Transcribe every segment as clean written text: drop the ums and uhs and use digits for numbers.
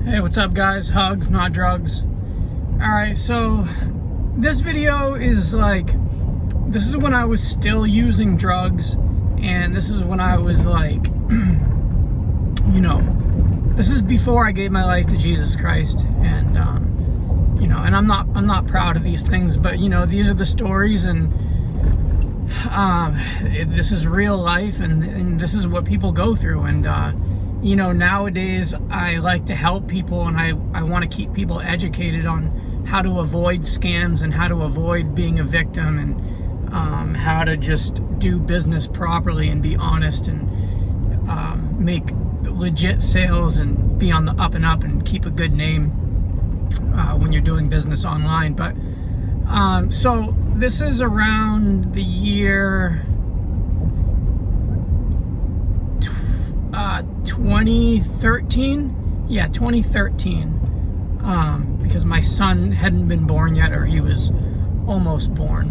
Hey, what's up guys? Hugs, not drugs. Alright, so this video is like, this is when I was still using drugs, and this is when I was like, you know, this is before I gave my life to Jesus Christ, and you know, and I'm not proud of these things, but you know, these are the stories, and this is real life, and this is what people go through, and you know, nowadays I like to help people, and I want to keep people educated on how to avoid scams and how to avoid being a victim, and how to just do business properly and be honest and make legit sales and be on the up and up and keep a good name when you're doing business online. But so this is around the year 2013. Yeah, 2013. Because my son hadn't been born yet, or he was almost born.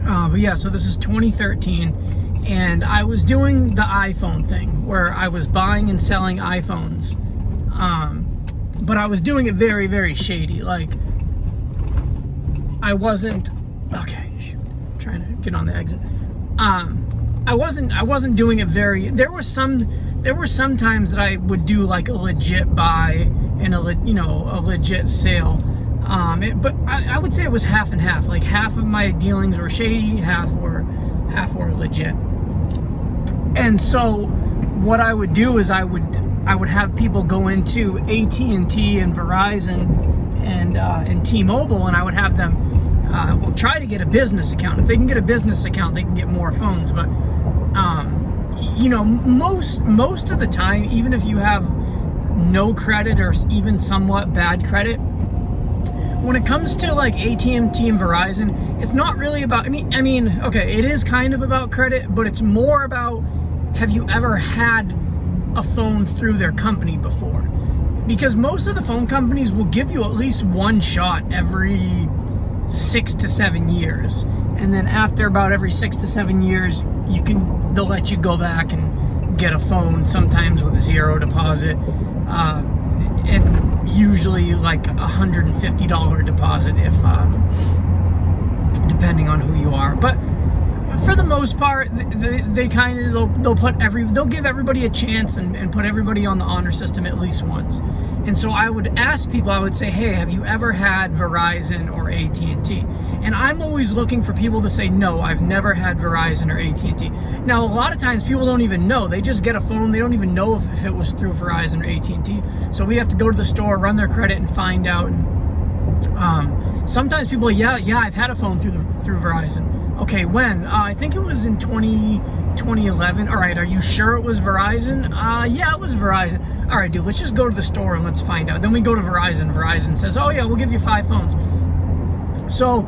But yeah, so this is 2013, and I was doing the iPhone thing where I was buying and selling iPhones. But I was doing it very, very shady. Like, I wasn't, okay, shoot, I'm trying to get on the exit. I wasn't doing it very, there were some times that I would do like a legit buy and a legit sale. But I would say it was half and half. Like, half of my dealings were shady, half were legit. And so what I would do is I would have people go into AT&T and Verizon and T-Mobile, and I would have them try to get a business account. If they can get a business account, they can get more phones. But you know, most of the time, even if you have no credit or even somewhat bad credit, when it comes to like AT&T and Verizon, it's not really about, I mean, okay, it is kind of about credit, but it's more about, have you ever had a phone through their company before? Because most of the phone companies will give you at least one shot every 6 to 7 years, and then after about every 6 to 7 years, they'll let you go back and get a phone, sometimes with zero deposit, and usually like $150 deposit if depending on who you are. But for the most part, they kind of, they'll give everybody a chance and put everybody on the honor system at least once. And so I would ask people, I would say, hey, have you ever had Verizon or AT&T? And I'm always looking for people to say, no, I've never had Verizon or AT&T. Now, a lot of times people don't even know. They just get a phone. They don't even know if it was through Verizon or AT&T. So we have to go to the store, run their credit, and find out. And sometimes people, yeah, I've had a phone through Verizon. Okay, when? I think it was in 2011. All right, are you sure it was Verizon? Yeah, it was Verizon. All right, dude, let's just go to the store and let's find out. Then we go to Verizon. Verizon says, oh yeah, we'll give you 5 phones. So,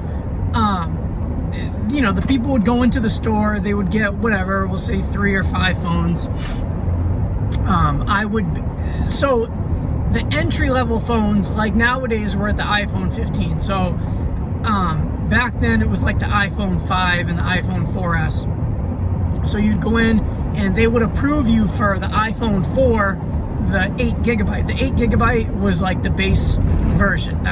you know, the people would go into the store. They would get whatever, we'll say 3 or 5 phones. So the entry-level phones, like nowadays, we're at the iPhone 15. So, back then it was like the iPhone 5 and the iPhone 4S. So you'd go in and they would approve you for the iPhone 4, the 8 gigabyte. The 8 gigabyte was like the base version.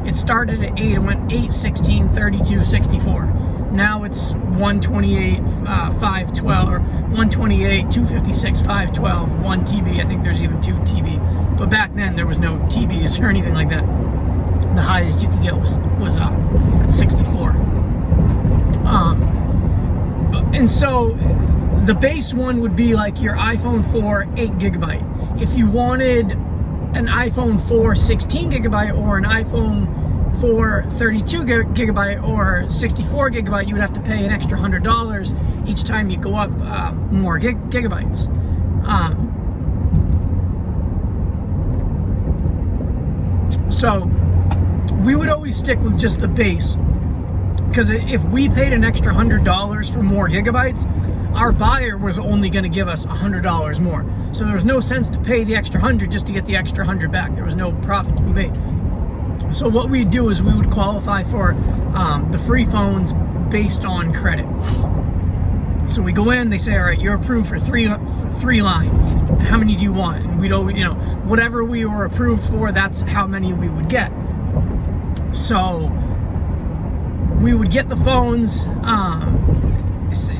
It started at 8, it went 8, 16, 32, 64. Now it's 128, 512, or 128, 256, 512, 1 TB. I think there's even 2 TB. But back then there was no TBs or anything like that. The highest you could get was 64. And so the base one would be like your iPhone 4 8 gigabyte. If you wanted an iPhone 4 16 gigabyte or an iPhone 4 32 gigabyte or 64 gigabyte, you would have to pay an extra $100 each time you go up more gigabytes. So we would always stick with just the base, because if we paid an extra $100 for more gigabytes, our buyer was only going to give us $100 more. So there was no sense to pay the extra 100 just to get the extra 100 back. There was no profit to be made. So what we'd do is we would qualify for the free phones based on credit. So we go in, they say, all right, you're approved for three lines. How many do you want? And we'd always, whatever we were approved for, that's how many we would get. So we would get the phones.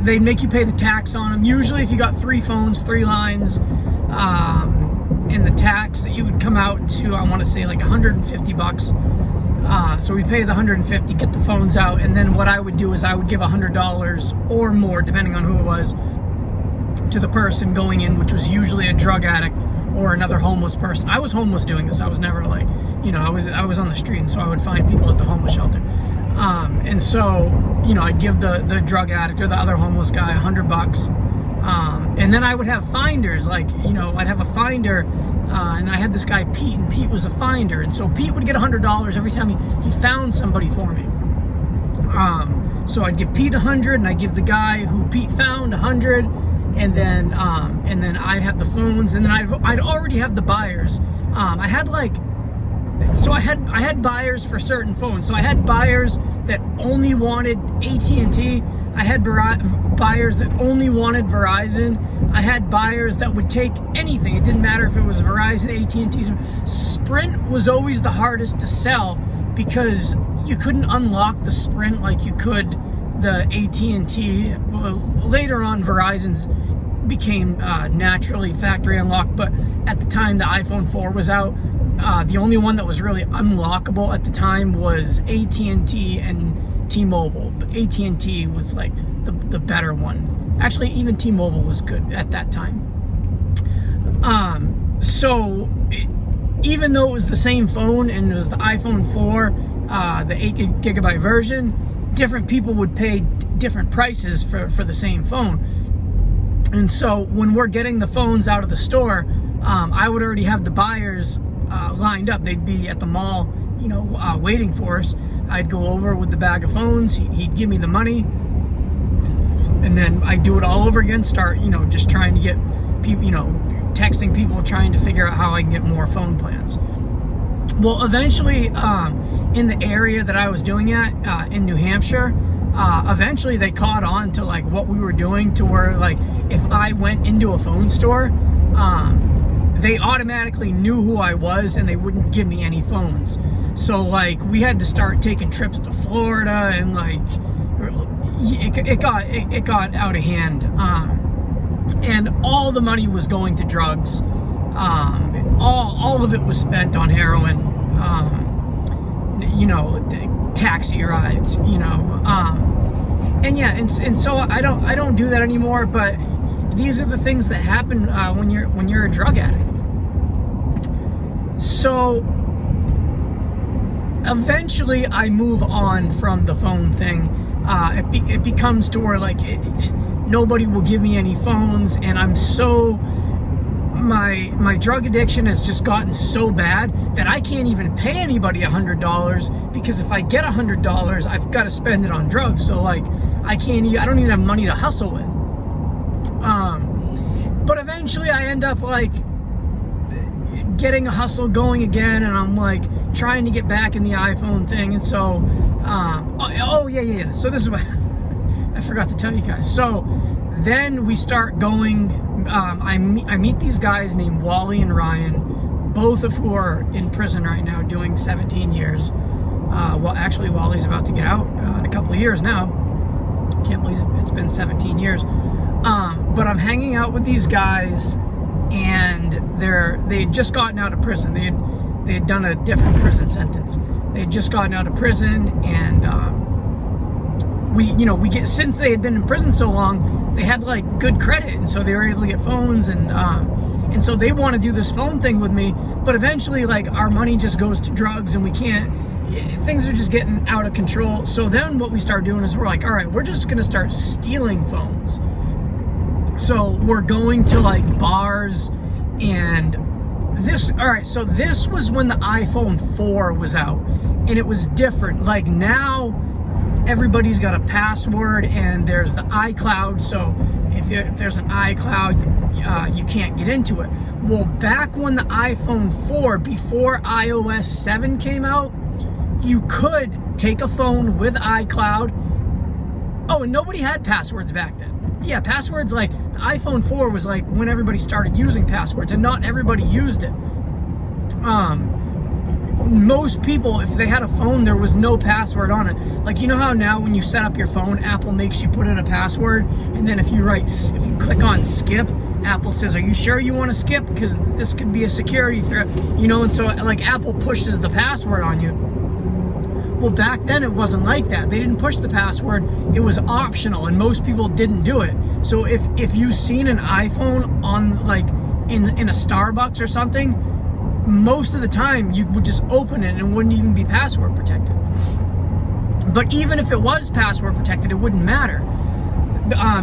They'd make you pay the tax on them. Usually if you got 3 phones, 3 lines, and the tax, that you would come out to, I want to say like $150. So we pay the $150, get the phones out, and then what I would do is I would give $100 or more, depending on who it was, to the person going in, which was usually a drug addict or another homeless person. I was homeless doing this. I was never like, I was on the street, and so I would find people at the homeless shelter. And so, I'd give the drug addict or the other homeless guy $100. And then I would have finders, like, I'd have a finder. And I had this guy Pete, and Pete was a finder, and so Pete would get $100 every time he found somebody for me. So I'd give Pete $100, and I'd give the guy who Pete found $100, and then I'd have the phones, and then I'd already have the buyers. I had buyers for certain phones. So I had buyers that only wanted AT&T. I had buyers that only wanted Verizon. I had buyers that would take anything. It didn't matter if it was Verizon, AT&T. Sprint was always the hardest to sell because you couldn't unlock the Sprint like you could the AT&T. Well, later on, Verizon's became naturally factory unlocked, but at the time the iPhone 4 was out, the only one that was really unlockable at the time was AT&T and T-Mobile. But AT&T was like the better one. Actually, even T-Mobile was good at that time. Even though it was the same phone and it was the iPhone 4, the 8 gigabyte version, different people would pay different prices for the same phone. And so when we're getting the phones out of the store, I would already have the buyers lined up. They'd be at the mall, waiting for us. I'd go over with the bag of phones. He'd give me the money, and then I'd do it all over again. Start, just trying to get people, texting people, trying to figure out how I can get more phone plans. Well, eventually, in the area that I was doing at in New Hampshire, eventually they caught on to like what we were doing, to where like if I went into a phone store, they automatically knew who I was and they wouldn't give me any phones. So like we had to start taking trips to Florida, and like it got out of hand, and all the money was going to drugs. All of it was spent on heroin, taxi rides, and yeah, and so I don't do that anymore. But these are the things that happen when you're a drug addict. So eventually I move on from the phone thing. It becomes to where like nobody will give me any phones, and I'm so, my drug addiction has just gotten so bad that I can't even pay anybody $100, because if I get $100, I've got to spend it on drugs. So like I don't even have money to hustle with. But eventually I end up like getting a hustle going again, and I'm like trying to get back in the iPhone thing. And so yeah, so this is what I forgot to tell you guys. So then we start going, I meet these guys named Wally and Ryan, both of who are in prison right now doing 17 years. Well, actually Wally's about to get out in a couple of years now. Can't believe it's been 17 years. But I'm hanging out with these guys, and they had just gotten out of prison. They had done a different prison sentence. They had just gotten out of prison, and since they had been in prison so long, they had like good credit, and so they were able to get phones, and so they want to do this phone thing with me. But eventually, like, our money just goes to drugs, and we can't. Things are just getting out of control. So then what we start doing is we're like, all right, we're just gonna start stealing phones. So we're going to like bars, and so this was when the iPhone 4 was out, and it was different. Like now everybody's got a password, and there's the iCloud. So if there's an iCloud, you can't get into it. Well, back when the iPhone 4, before iOS 7 came out, you could take a phone with iCloud. Oh, and nobody had passwords back then. Yeah, passwords, like the iPhone 4 was like when everybody started using passwords, and not everybody used it. Most people, if they had a phone, there was no password on it. Like, you know how now when you set up your phone, Apple makes you put in a password, and then if you click on skip, Apple says, are you sure you want to skip? Because this could be a security threat, you know, and so like Apple pushes the password on you. Well, back then it wasn't like that. They didn't push the password. It was optional, and most people didn't do it. So if you've seen an iPhone on like in a Starbucks or something, most of the time you would just open it and it wouldn't even be password protected. But even if it was password protected, it wouldn't matter.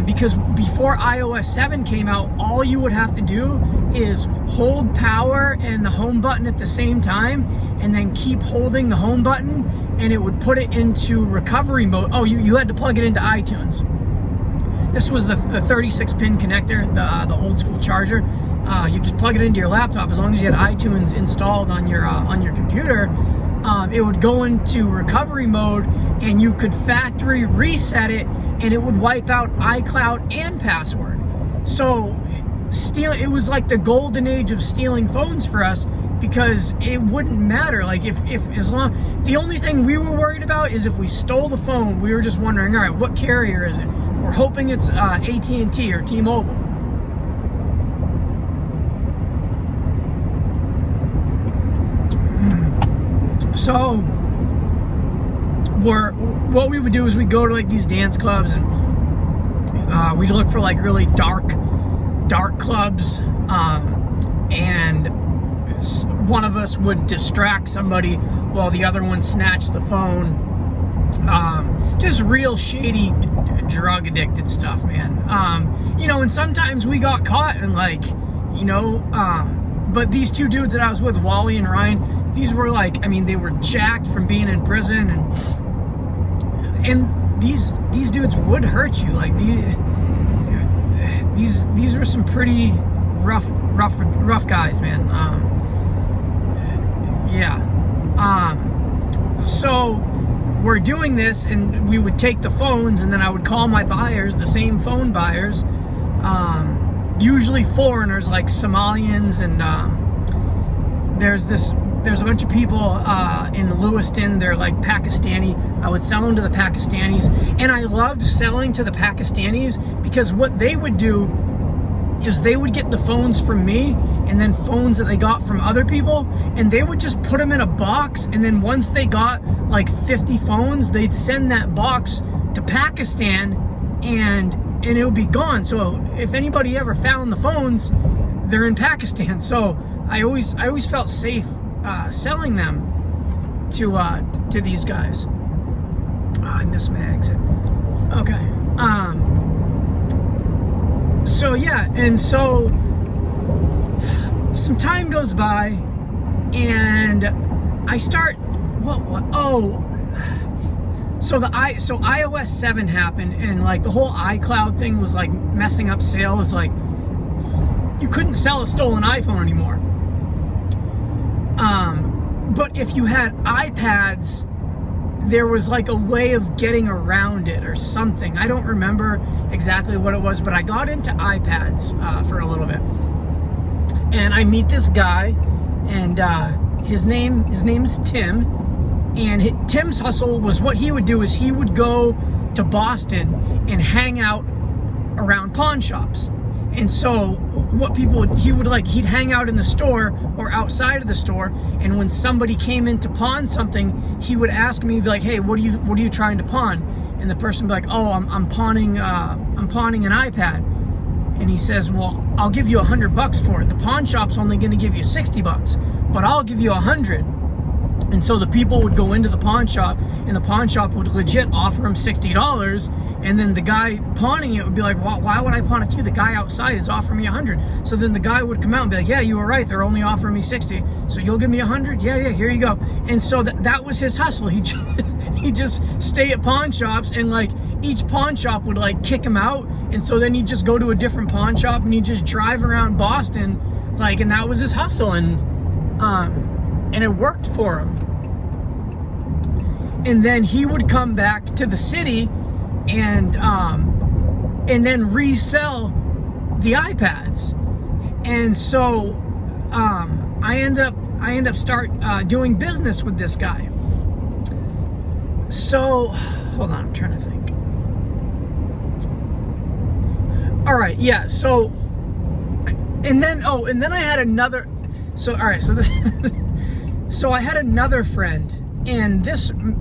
Because before iOS 7 came out, all you would have to do is hold power and the home button at the same time, and then keep holding the home button, and it would put it into recovery mode. Oh, you had to plug it into iTunes. This was the 36-pin connector, the old school charger. You just plug it into your laptop. As long as you had iTunes installed on your computer, it would go into recovery mode, and you could factory reset it, and it would wipe out iCloud and password. So it was like the golden age of stealing phones for us, because it wouldn't matter. Like the only thing we were worried about is if we stole the phone, we were just wondering, all right, what carrier is it? We're hoping it's AT&T or T-Mobile. So what we would do is we'd go to like these dance clubs, and we'd look for like really dark clubs, and one of us would distract somebody while the other one snatched the phone. Just real shady drug addicted stuff, man. You know, and sometimes we got caught, and like, you know, but these two dudes that I was with, Wally and Ryan, these were like, I mean, they were jacked from being in prison, and these dudes would hurt you. Like these were some pretty rough guys, man. So we're doing this, and we would take the phones, and then I would call my buyers, the same phone buyers, usually foreigners like Somalians, and there's a bunch of people in Lewiston, they're like Pakistani. I would sell them to the Pakistanis, and I loved selling to the Pakistanis because what they would do is they would get the phones from me, and then phones that they got from other people, and they would just put them in a box, and then once they got like 50 phones, they'd send that box to Pakistan, and it would be gone. So if anybody ever found the phones, they're in Pakistan. So I always felt safe selling them to these guys. I missed my exit. Okay. So yeah, and so some time goes by, and I start so iOS 7 happened, and like the whole iCloud thing was like messing up sales. Like you couldn't sell a stolen iPhone anymore. But if you had iPads, there was like a way of getting around it or something. I don't remember exactly what it was, but I got into iPads for a little bit. And I meet this guy, and his name's Tim. And Tim's hustle was, what he would do is he would go to Boston and hang out around pawn shops. And so he'd hang out in the store or outside of the store, and when somebody came in to pawn something, he would ask me, be like, hey, what are you trying to pawn? And the person would be like, oh, I'm pawning an iPad. And he says, well, I'll give you $100 for it. The pawn shop's only going to give you $60, but I'll give you $100. And so the people would go into the pawn shop, and the pawn shop would legit offer him $60, and then the guy pawning it would be like, well, why would I pawn it to you? The guy outside is offering me $100. So then the guy would come out and be like, yeah, you were right, they're only offering me $60, so you'll give me $100? Yeah, here you go. And so that was his hustle. He'd just stay at pawn shops, and like each pawn shop would like kick him out, and so then he'd just go to a different pawn shop, and he'd just drive around Boston, like, and that was his hustle, and it worked for him. And then he would come back to the city, and and then resell the iPads. And so I end up start doing business with this guy. So hold on, I'm trying to think. All right, yeah. So and then I had another. So all right, so so I had another friend, and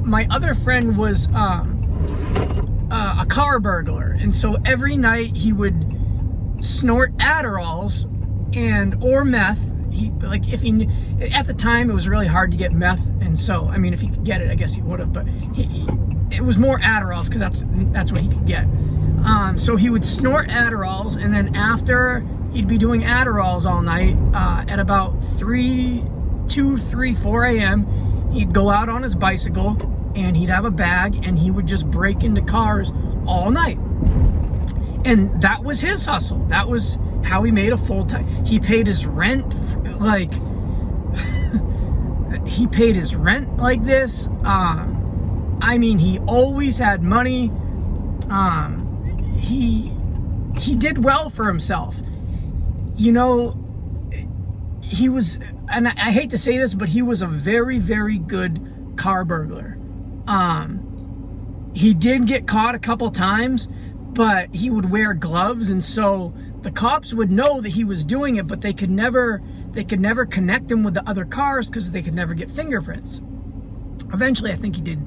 my other friend was a car burglar, and so every night he would snort Adderalls or meth. At the time it was really hard to get meth, and so I mean if he could get it, I guess he would have, but it was more Adderalls because that's what he could get. So he would snort Adderalls, and then after he'd be doing Adderalls all night, at about 4 a.m. he'd go out on his bicycle and he'd have a bag and he would just break into cars all night. And that was his hustle. That was how he made a full-time. He paid his rent like he paid his rent like this. I mean, he always had money. He did well for himself. You know, he was, and I hate to say this, but he was a very, very good car burglar. He did get caught a couple times, but he would wear gloves, and so the cops would know that he was doing it, but they could never connect him with the other cars because they could never get fingerprints. Eventually, I think he did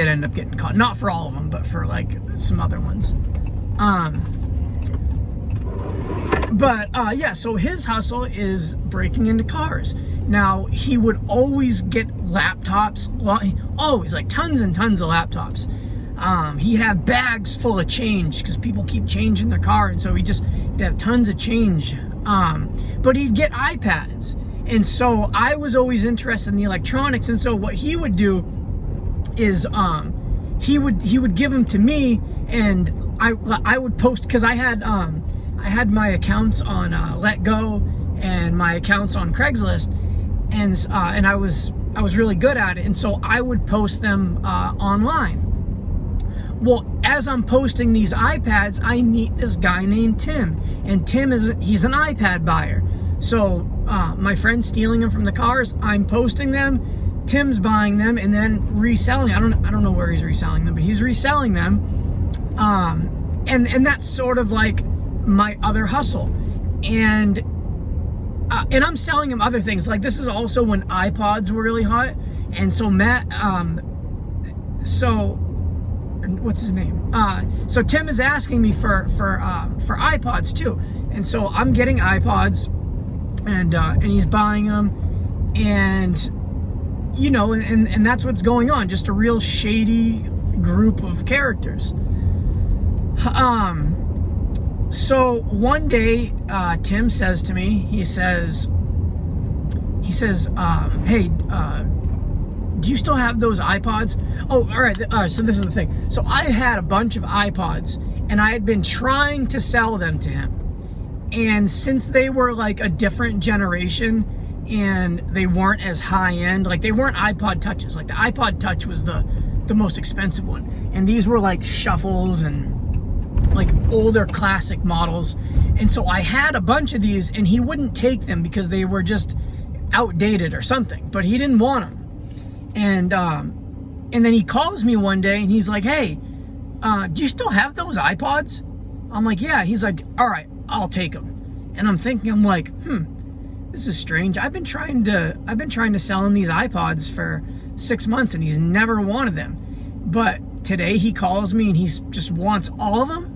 end up getting caught. Not for all of them, but for like some other ones. Yeah, so his hustle is breaking into cars. Now, he would always get laptops, always, like tons and tons of laptops. He'd have bags full of change because people keep changing their car, and so he'd have tons of change. But he'd get iPads, and so I was always interested in the electronics, and so what he would do is he would give them to me, and I would post, because I had my accounts on Let Go and my accounts on Craigslist, and I was really good at it, and so I would post them online. Well, as I'm posting these iPads, I meet this guy named Tim, and he's an iPad buyer. So my friend's stealing them from the cars. I'm posting them. Tim's buying them and then reselling. I don't know where he's reselling them, but he's reselling them. And that's sort of like my other hustle. And I'm selling him other things. Like, this is also when iPods were really hot, and so what's his name? So Tim is asking me for iPods too, and so I'm getting iPods, and he's buying them, and you know, and that's what's going on. Just a real shady group of characters. So one day, Tim says to me, he says, hey, do you still have those iPods? Oh, all right. So this is the thing. So I had a bunch of iPods, and I had been trying to sell them to him. And since they were like a different generation and they weren't as high end, like they weren't iPod Touches. Like the iPod Touch was the most expensive one. And these were like shuffles and like older classic models. And so I had a bunch of these, and he wouldn't take them because they were just outdated or something, but he didn't want them. And then he calls me one day and he's like, hey, do you still have those iPods? I'm like, yeah. He's like, all right, I'll take them. And I'm thinking, I'm like, this is strange. I've been trying to sell him these iPods for 6 months, and he's never wanted them. But today he calls me and he just wants all of them.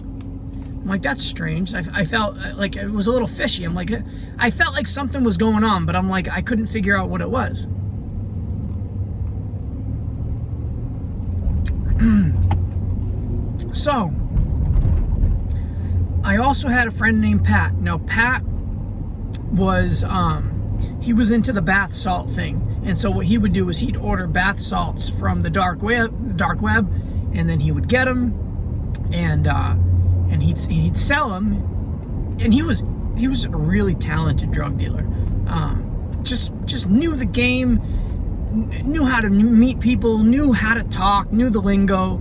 I'm like, that's strange. I felt like it was a little fishy. I'm like, I felt like something was going on, but I'm like, I couldn't figure out what it was. So I also had a friend named Pat. Now Pat was he was into the bath salt thing, and so what he would do is he'd order bath salts from the dark web, and then he would get them, and he'd sell them. And he was a really talented drug dealer. Just knew the game, knew how to meet people, knew how to talk, knew the lingo.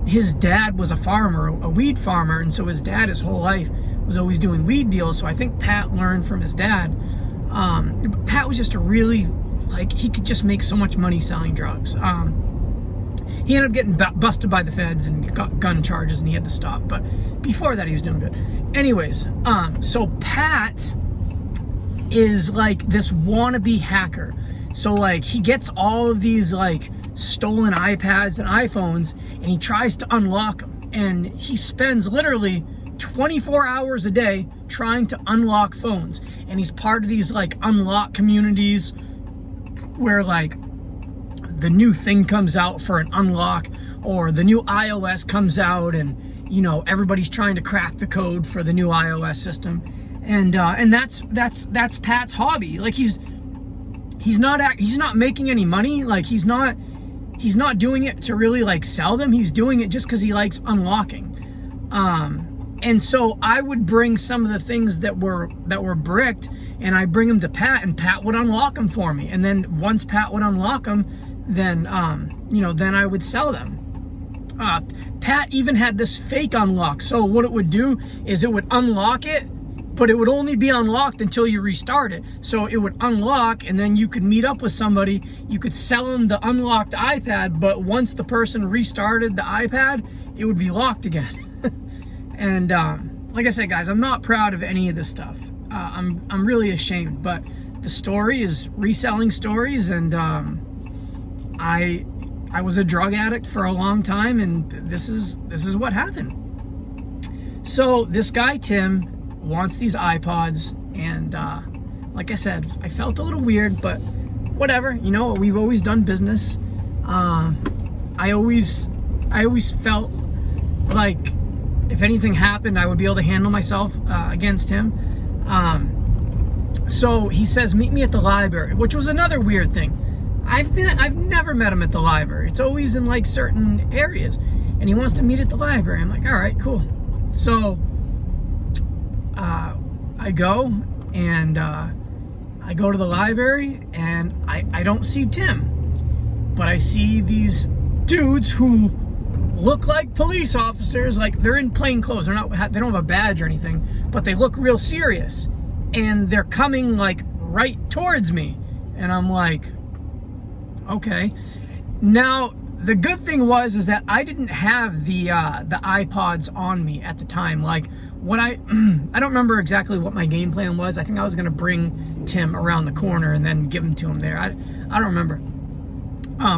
his dad was a farmer, a weed farmer, and so his dad his whole life was always doing weed deals. So I think Pat learned from his dad. Pat was just a really, like, he could just make so much money selling drugs. He ended up getting busted by the feds and got gun charges, and he had to stop. But before that, he was doing good. Anyways, so Pat is like this wannabe hacker. So like he gets all of these like stolen iPads and iPhones, and he tries to unlock them. And he spends literally 24 hours a day trying to unlock phones. And he's part of these like unlock communities where like the new thing comes out for an unlock, or the new iOS comes out, and you know everybody's trying to crack the code for the new iOS system. And that's Pat's hobby. Like he's not making any money. Like he's not doing it to really like sell them. He's doing it just because he likes unlocking. And so I would bring some of the things that were bricked, and I bring them to Pat, and Pat would unlock them for me. And then once Pat would unlock them, then then I would sell them. Pat even had this fake unlock. So what it would do is it would unlock it, but it would only be unlocked until you restart it. So it would unlock, and then you could meet up with somebody. You could sell them the unlocked iPad, but once the person restarted the iPad, it would be locked again. And like I said, guys, I'm not proud of any of this stuff. I'm really ashamed. But the story is reselling stories, and I was a drug addict for a long time, and this is what happened. So this guy Tim wants these iPods, and like I said, I felt a little weird, but whatever. You know, we've always done business. I always felt like if anything happened, I would be able to handle myself against him. So he says, meet me at the library, which was another weird thing. I've never met him at the library. It's always in like certain areas, and he wants to meet at the library. I'm like, all right, cool. So I go, and I go to the library, and I don't see Tim, but I see these dudes who look like police officers. Like they're in plain clothes. They don't have a badge or anything, but they look real serious, and they're coming like right towards me, and I'm like, okay. Now the good thing is that I didn't have the iPods on me at the time. Like what I don't remember exactly what my game plan was. I think I was gonna bring Tim around the corner and then give him to him there. I don't remember,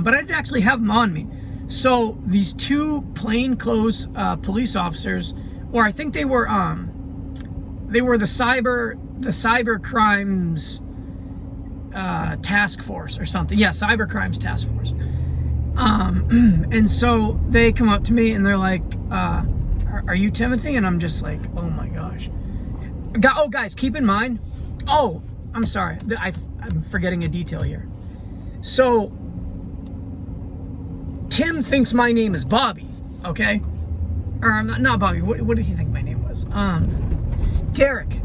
but I didn't actually have them on me. So these two plainclothes police officers, or I think they were the cyber crimes task force or something. Yeah, cyber crimes task force. And so they come up to me, and they're like, are you Timothy? And I'm just like, oh my gosh. Oh, guys, keep in mind. Oh, I'm sorry. I'm forgetting a detail here. So Tim thinks my name is Bobby, okay? Or not Bobby. What did he think my name was? Derek.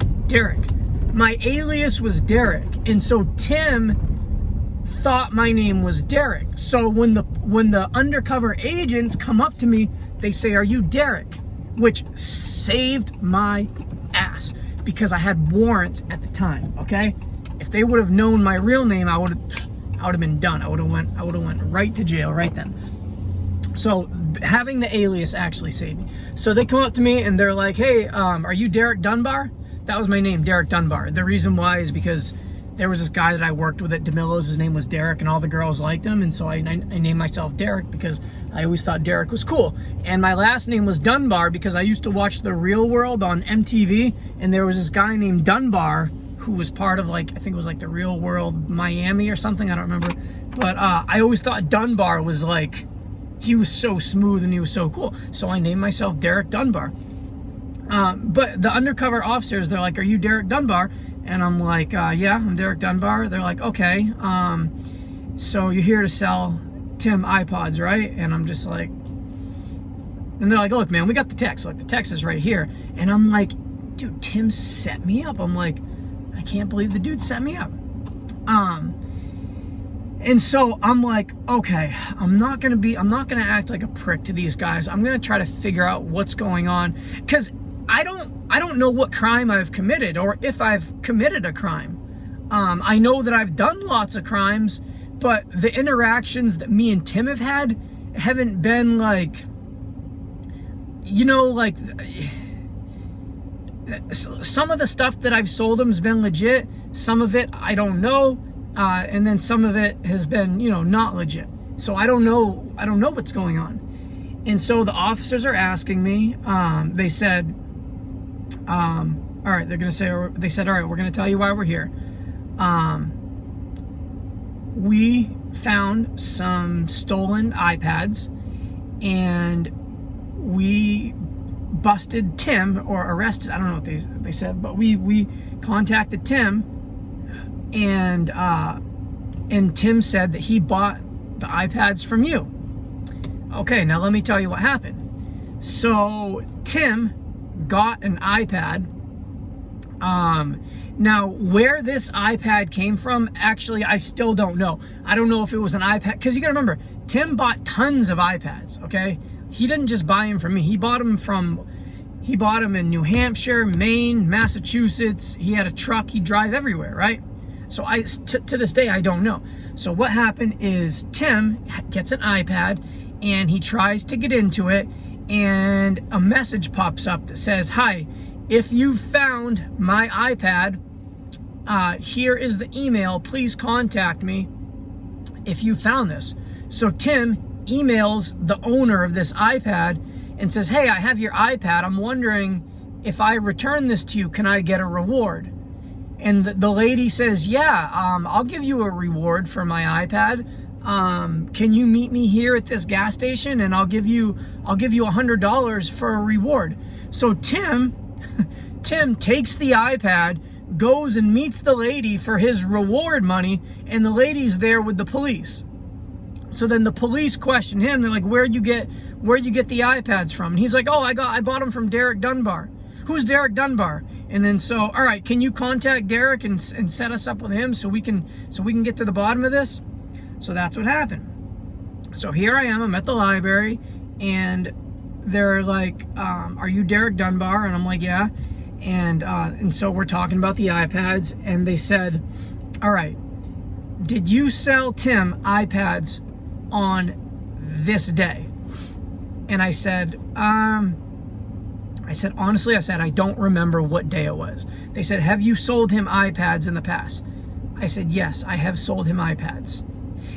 My alias was Derek, and so Tim thought my name was Derek. So when the undercover agents come up to me, they say, "Are you Derek?" Which saved my ass because I had warrants at the time. Okay, if they would have known my real name, I would have been done. I would have went right to jail right then. So having the alias actually saved me. So they come up to me, and they're like, "Hey, are you Derek Dunbar?" That was my name, Derek Dunbar. The reason why is because there was this guy that I worked with at DeMillo's. His name was Derek, and all the girls liked him, and so I named myself Derek because I always thought Derek was cool. And my last name was Dunbar because I used to watch The Real World on MTV, and there was this guy named Dunbar who was part of, like, I think it was like The Real World Miami or something, I don't remember. But I always thought Dunbar was like, he was so smooth and he was so cool. So I named myself Derek Dunbar. But the undercover officers, they're like, "Are you Derek Dunbar?" And I'm like, "Yeah, I'm Derek Dunbar." They're like, "Okay, so you're here to sell Tim iPods, right?" And I'm just like, and they're like, "Look, man, we got the text. Like, the text is right here." And I'm like, "Dude, Tim set me up." I'm like, I can't believe the dude set me up. And so I'm like, okay, I'm not gonna act like a prick to these guys. I'm gonna try to figure out what's going on, because I don't know what crime I've committed, or if I've committed a crime. I know that I've done lots of crimes, but the interactions that me and Tim have had haven't been like, you know, like, some of the stuff that I've sold him has been legit. Some of it I don't know. And then some of it has been, you know, not legit. So I don't know what's going on. And so the officers are asking me, they said, all right, they said, all right, we're going to tell you why we're here. We found some stolen iPads, and we busted Tim, or arrested, I don't know what they said, but we contacted Tim, and Tim said that he bought the iPads from you. Okay, now let me tell you what happened. So Tim got an iPad. Now where this iPad came from, actually, I still don't know. I don't know if it was an iPad, because you gotta remember, Tim bought tons of iPads, okay? He didn't just buy them from me. He bought them in New Hampshire, Maine, Massachusetts. He had a truck. He'd drive everywhere, right? So to this day, I don't know. So what happened is Tim gets an iPad, and he tries to get into it, and a message pops up that says, "Hi, if you found my iPad, here is the email. Please contact me if you found this." So Tim emails the owner of this iPad and says, "Hey, I have your iPad. I'm wondering, if I return this to you, can I get a reward?" And the lady says, "Yeah, I'll give you a reward for my iPad. Can you meet me here at this gas station, and I'll give you $100 for a reward." So Tim takes the iPad, goes and meets the lady for his reward money, and the lady's there with the police. So then the police question him. They're like, where'd you get the iPads from? And he's like, "Oh, I bought them from Derek Dunbar." "Who's Derek Dunbar?" And then, so, all right, can you contact Derek and set us up with him so we can get to the bottom of this? So that's what happened. So here I am, I'm at the library, and they're like, "Are you Derek Dunbar?" And I'm like, "Yeah." And so we're talking about the iPads, and they said, "All right, did you sell Tim iPads on this day?" And I said, honestly, I don't remember what day it was. They said, "Have you sold him iPads in the past?" I said, "Yes, I have sold him iPads."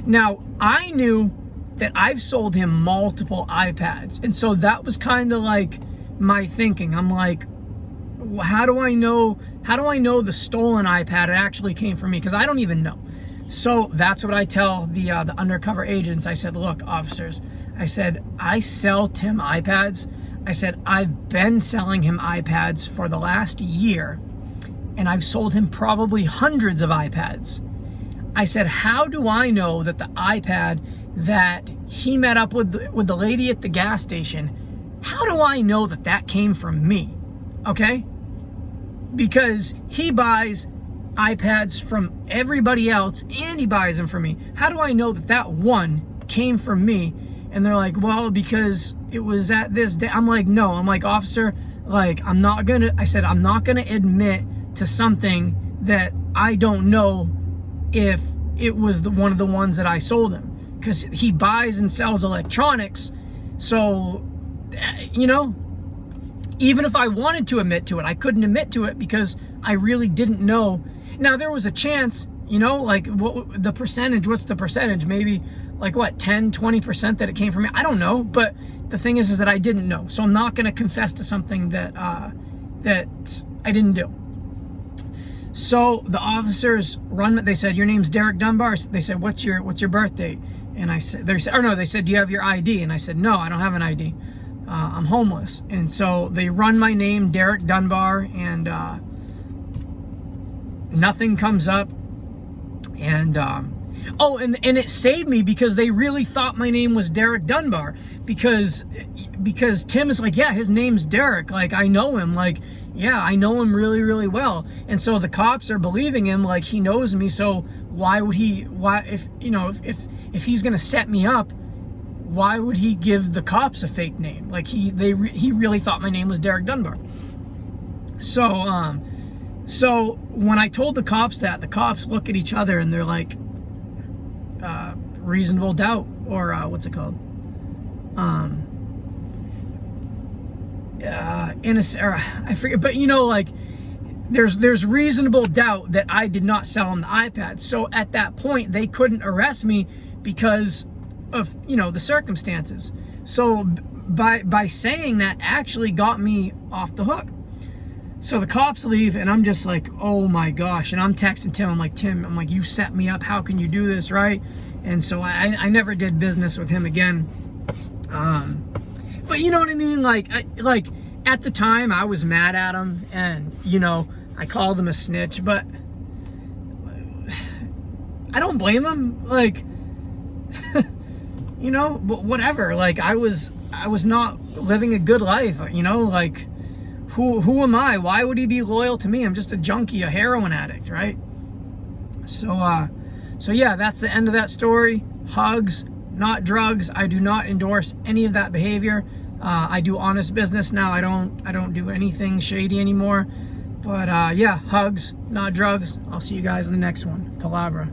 Now, I knew that I've sold him multiple iPads. And so that was kind of like my thinking. I'm like, how do I know the stolen iPad actually came from me? Because I don't even know. So that's what I tell the undercover agents. I said, "Look, officers," I said, "I sell Tim iPads." I said, "I've been selling him iPads for the last year, and I've sold him probably hundreds of iPads." I said, "How do I know that the iPad that he met up with the lady at the gas station, how do I know that that came from me?" Okay? Because he buys iPads from everybody else, and he buys them from me. How do I know that that one came from me? And they're like, "Well, because it was at this day." I'm like, "No." I'm like, "Officer, like, I'm not gonna admit to something that I don't know if it was one of the ones that I sold him." Because he buys and sells electronics. So, you know, even if I wanted to admit to it, I couldn't admit to it because I really didn't know. Now, there was a chance, you know, like, what's the percentage? Maybe like, what, 10, 20% that it came from me? I don't know. But the thing is that I didn't know. So I'm not going to confess to something that I didn't do. So the officers they said, "Your name's Derek Dunbar." They said, what's your birth date? And I said, they said, "Do you have your ID?" And I said, "No, I don't have an ID. I'm homeless." And so they run my name, Derek Dunbar, and nothing comes up. And and it saved me, because they really thought my name was Derek Dunbar, because Tim is like, "Yeah, his name's Derek. Like, I know him. Like, yeah, I know him really, really well." And so the cops are believing him, like, he knows me. So why would he, if he's gonna set me up, why would he give the cops a fake name? Like he really thought my name was Derek Dunbar. So so when I told the cops that, the cops look at each other and they're like, reasonable doubt, or what's it called? Innocent, or I forget, but like there's reasonable doubt that I did not sell him the iPad. So at that point they couldn't arrest me because of the circumstances. So by saying that actually got me off the hook. So the cops leave and I'm just like, oh my gosh. And I'm texting Tim. I'm like, Tim, you set me up. How can you do this, right? And so I never did business with him again. But you know what I mean? Like at the time I was mad at him and, I called him a snitch, but I don't blame him. Like, but whatever. Like I was not living a good life, like, who am I? Why would he be loyal to me? I'm just a junkie, a heroin addict, right? So yeah, that's the end of that story. Hugs, not drugs. I do not endorse any of that behavior. I do honest business now. I don't do anything shady anymore. But yeah, hugs, not drugs. I'll see you guys in the next one. Palabra.